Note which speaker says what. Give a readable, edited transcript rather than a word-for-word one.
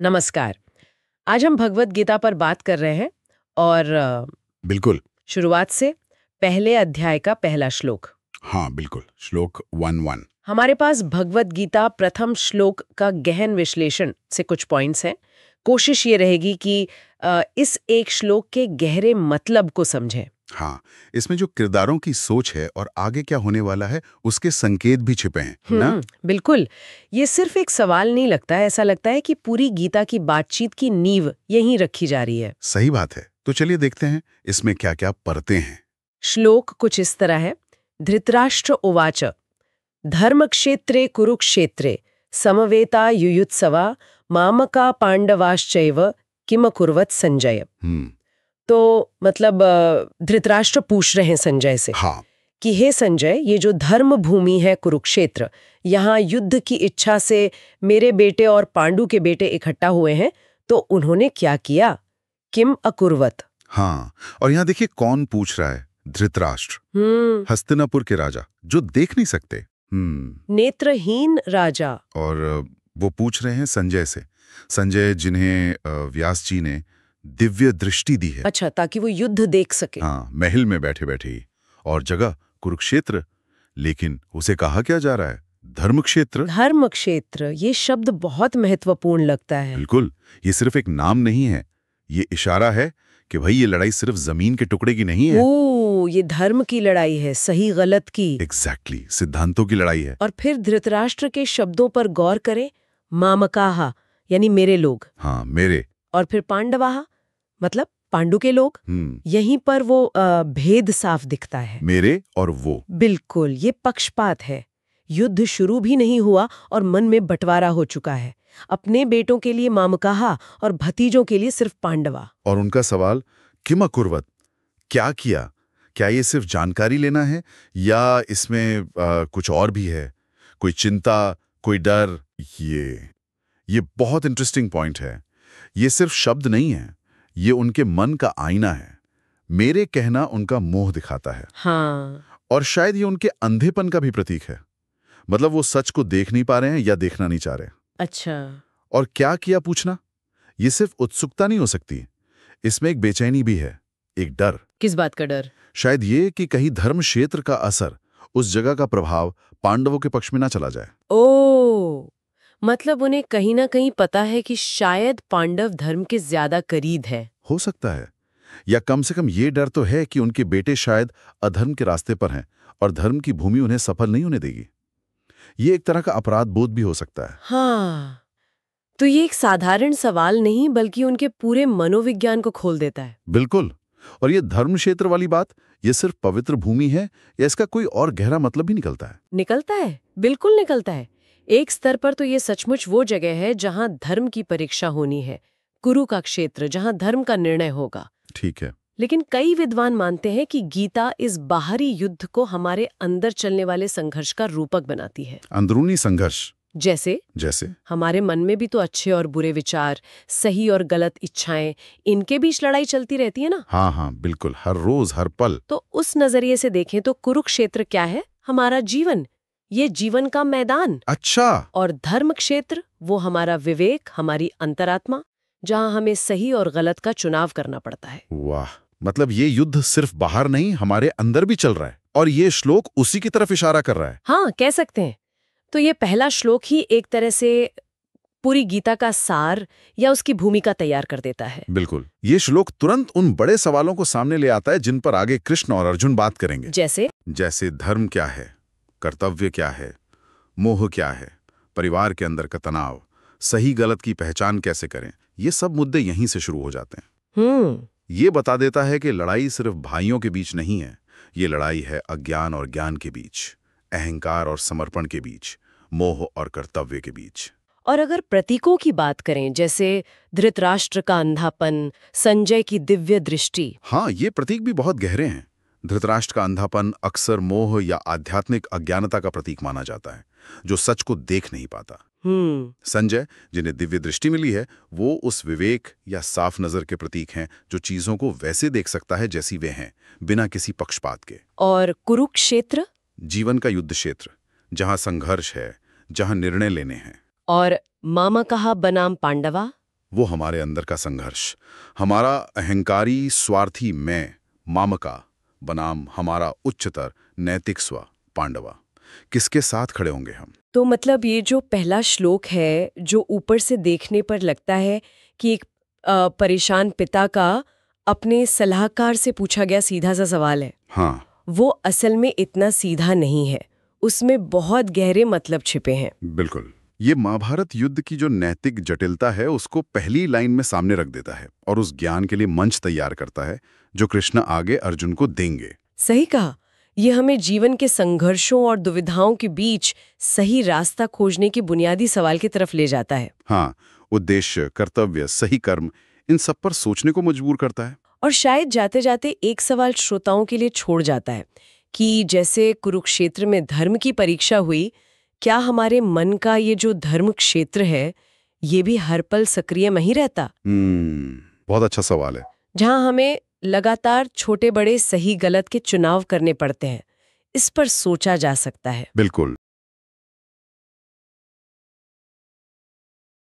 Speaker 1: नमस्कार। आज हम भगवत गीता पर बात कर रहे हैं और
Speaker 2: बिल्कुल।
Speaker 1: शुरुआत से पहले अध्याय का पहला श्लोक।
Speaker 2: हाँ बिल्कुल, श्लोक 1-1।
Speaker 1: हमारे पास भगवत गीता प्रथम श्लोक का गहन विश्लेषण से कुछ पॉइंट्स हैं। कोशिश ये रहेगी कि इस एक श्लोक के गहरे मतलब को समझें।
Speaker 2: हाँ, इसमें जो किरदारों की सोच है और आगे क्या होने वाला है उसके संकेत भी छिपे हैं ना।
Speaker 1: बिल्कुल। ये सिर्फ एक सवाल नहीं लगता है, ऐसा लगता है कि पूरी गीता की बातचीत की नींव यहीं रखी जा रही है।
Speaker 2: सही बात है। तो चलिए देखते हैं इसमें क्या क्या परतें हैं।
Speaker 1: श्लोक कुछ इस तरह है। धृतराष्ट्र उवाच धर्मक्षेत्रे कुरुक्षेत्रे समवेता युयुत्सवा मामका पांडवाश्चैव किमकुर्वत संजय। तो मतलब धृतराष्ट्र पूछ रहे हैं संजय से
Speaker 2: हाँ।
Speaker 1: कि हे संजय, ये जो धर्म भूमि है कुरुक्षेत्र, यहाँ युद्ध की इच्छा से मेरे बेटे और पांडु के बेटे इकट्ठा हुए हैं, तो उन्होंने क्या किया? किम अकुर्वत।
Speaker 2: हाँ, और यहाँ देखिए कौन पूछ रहा है। धृतराष्ट्र, हस्तिनापुर के राजा जो देख नहीं सकते।
Speaker 1: नेत्रहीन राजा।
Speaker 2: और वो पूछ रहे हैं संजय से। संजय जिन्हें व्यास जी ने दिव्य दृष्टि दी है।
Speaker 1: अच्छा, ताकि वो युद्ध देख सके।
Speaker 2: हाँ, महल में बैठे बैठे ही। और जगह कुरुक्षेत्र, लेकिन उसे कहा क्या जा रहा है? धर्मक्षेत्र।
Speaker 1: धर्मक्षेत्र, ये शब्द बहुत महत्वपूर्ण लगता है।
Speaker 2: बिल्कुल, ये सिर्फ एक नाम नहीं है, ये इशारा है कि भाई ये लड़ाई सिर्फ जमीन के टुकड़े की नहीं है।
Speaker 1: ओ, ये धर्म की लड़ाई है, सही गलत की।
Speaker 2: एग्जैक्टली, सिद्धांतों की लड़ाई है।
Speaker 1: और फिर धृतराष्ट्र के शब्दों पर गौर करें। मामकाहा यानी मेरे लोग।
Speaker 2: हाँ, मेरे।
Speaker 1: और फिर पांडवाहा मतलब पांडु के लोग। यहीं पर वो भेद साफ दिखता है।
Speaker 2: मेरे और वो।
Speaker 1: बिल्कुल, ये पक्षपात है। युद्ध शुरू भी नहीं हुआ और मन में बंटवारा हो चुका है। अपने बेटों के लिए मामकाहा और भतीजों के लिए सिर्फ पांडवा।
Speaker 2: और उनका सवाल, किम अकुर्वत, क्या किया? क्या ये सिर्फ जानकारी लेना है या इसमें कुछ और भी है? कोई चिंता, कोई डर? ये बहुत इंटरेस्टिंग पॉइंट है। ये सिर्फ शब्द नहीं है, ये उनके मन का आईना है। मेरे कहना उनका मोह दिखाता है।
Speaker 1: हाँ।
Speaker 2: और शायद ये उनके अंधेपन का भी प्रतीक है। मतलब वो सच को देख नहीं पा रहे हैं या देखना नहीं चाह रहे।
Speaker 1: अच्छा।
Speaker 2: और क्या किया पूछना, ये सिर्फ उत्सुकता नहीं हो सकती, इसमें एक बेचैनी भी है, एक डर।
Speaker 1: किस बात का डर?
Speaker 2: शायद ये कि कहीं धर्म क्षेत्र का असर, उस जगह का प्रभाव पांडवों के पक्ष में ना चला जाए।
Speaker 1: ओ, मतलब उन्हें कहीं ना कहीं पता है कि शायद पांडव धर्म के ज्यादा करीब है।
Speaker 2: हो सकता है, या कम से कम ये डर तो है कि उनके बेटे शायद अधर्म के रास्ते पर हैं और धर्म की भूमि उन्हें सफल नहीं होने देगी। ये एक तरह का अपराध बोध भी हो सकता है।
Speaker 1: हाँ, तो ये एक साधारण सवाल नहीं बल्कि उनके पूरे मनोविज्ञान को खोल देता है।
Speaker 2: बिल्कुल। और ये धर्म क्षेत्र वाली बात, ये सिर्फ पवित्र भूमि है या इसका कोई और गहरा मतलब भी निकलता है?
Speaker 1: निकलता है, बिल्कुल निकलता है। एक स्तर पर तो ये सचमुच वो जगह है जहां धर्म की परीक्षा होनी है, कुरु का क्षेत्र जहां धर्म का निर्णय होगा।
Speaker 2: ठीक है।
Speaker 1: लेकिन कई विद्वान मानते हैं कि गीता इस बाहरी युद्ध को हमारे अंदर चलने वाले संघर्ष का रूपक बनाती है।
Speaker 2: अंदरूनी संघर्ष।
Speaker 1: जैसे हमारे मन में भी तो अच्छे और बुरे विचार, सही और गलत इच्छाएं, इनके बीच लड़ाई चलती रहती है ना।
Speaker 2: हाँ हाँ बिल्कुल, हर रोज हर पल।
Speaker 1: तो उस नजरिए से देखें तो कुरुक्षेत्र क्या है? हमारा जीवन, ये जीवन का मैदान।
Speaker 2: अच्छा।
Speaker 1: और धर्म क्षेत्र वो हमारा विवेक, हमारी अंतरात्मा, जहां हमें सही और गलत का चुनाव करना पड़ता है।
Speaker 2: वाह, मतलब ये युद्ध सिर्फ बाहर नहीं, हमारे अंदर भी चल रहा है और ये श्लोक उसी की तरफ इशारा कर रहा है।
Speaker 1: हाँ, कह सकते हैं। तो ये पहला श्लोक ही एक तरह से पूरी गीता का सार या उसकी भूमिका तैयार कर देता है।
Speaker 2: बिल्कुल, ये श्लोक तुरंत उन बड़े सवालों को सामने ले आता है जिन पर आगे कृष्ण और अर्जुन बात करेंगे।
Speaker 1: जैसे
Speaker 2: धर्म क्या है, कर्तव्य क्या है, मोह क्या है, परिवार के अंदर का तनाव, सही गलत की पहचान कैसे करें, ये सब मुद्दे यहीं से शुरू हो जाते हैं। ये बता देता है कि लड़ाई सिर्फ भाइयों के बीच नहीं है, ये लड़ाई है अज्ञान और ज्ञान के बीच, अहंकार और समर्पण के बीच, मोह और कर्तव्य के बीच।
Speaker 1: और अगर प्रतीकों की बात करें, जैसे धृतराष्ट्र का अंधापन, संजय की दिव्य दृष्टि।
Speaker 2: हाँ, ये प्रतीक भी बहुत गहरे हैं। धृतराष्ट्र का अंधापन अक्सर मोह या आध्यात्मिक अज्ञानता का प्रतीक माना जाता है, जो सच को देख नहीं पाता। संजय, जिन्हें दिव्य दृष्टि मिली है, वो उस विवेक या साफ नजर के प्रतीक हैं जो चीजों को वैसे देख सकता है जैसी वे हैं, बिना किसी पक्षपात के।
Speaker 1: और कुरुक्षेत्र,
Speaker 2: जीवन का युद्ध क्षेत्र, जहां संघर्ष है, जहां निर्णय लेने हैं।
Speaker 1: और मामा कहा बनाम पांडवा,
Speaker 2: वो हमारे अंदर का संघर्ष, हमारा अहंकारी स्वार्थी मैं, मामका बनाम हमारा उच्चतर नैतिक स्व, पांडवा, किसके साथ खड़े होंगे हम?
Speaker 1: तो मतलब ये जो पहला श्लोक है, जो ऊपर से देखने पर लगता है कि एक परेशान पिता का अपने सलाहकार से पूछा गया सीधा सा सवाल है।
Speaker 2: हाँ,
Speaker 1: वो असल में इतना सीधा नहीं है, उसमें बहुत गहरे मतलब छिपे हैं।
Speaker 2: बिल्कुल। ये महाभारत युद्ध की जो नैतिक जटिलता है उसको पहली लाइन में सामने रख देता है और उस ज्ञान के लिए मंच तैयार करता है जो कृष्ण आगे अर्जुन को देंगे।
Speaker 1: सही कहा। ये हमें जीवन के संघर्षों और दुविधाओं के बीच सही रास्ता खोजने की बुनियादी सवाल की तरफ ले जाता है।
Speaker 2: हाँ, उद्देश्य, कर्तव्य, सही कर्म, इन सब पर सोचने को मजबूर करता है।
Speaker 1: और शायद जाते जाते एक सवाल श्रोताओं के लिए छोड़ जाता है कि जैसे कुरुक्षेत्र में धर्म की परीक्षा हुई, क्या हमारे मन का ये जो धर्म क्षेत्र है, ये भी हर पल सक्रिय नहीं रहता?
Speaker 2: बहुत अच्छा सवाल है।
Speaker 1: जहां हमें लगातार छोटे बड़े सही गलत के चुनाव करने पड़ते हैं। इस पर सोचा जा सकता है।
Speaker 2: बिल्कुल।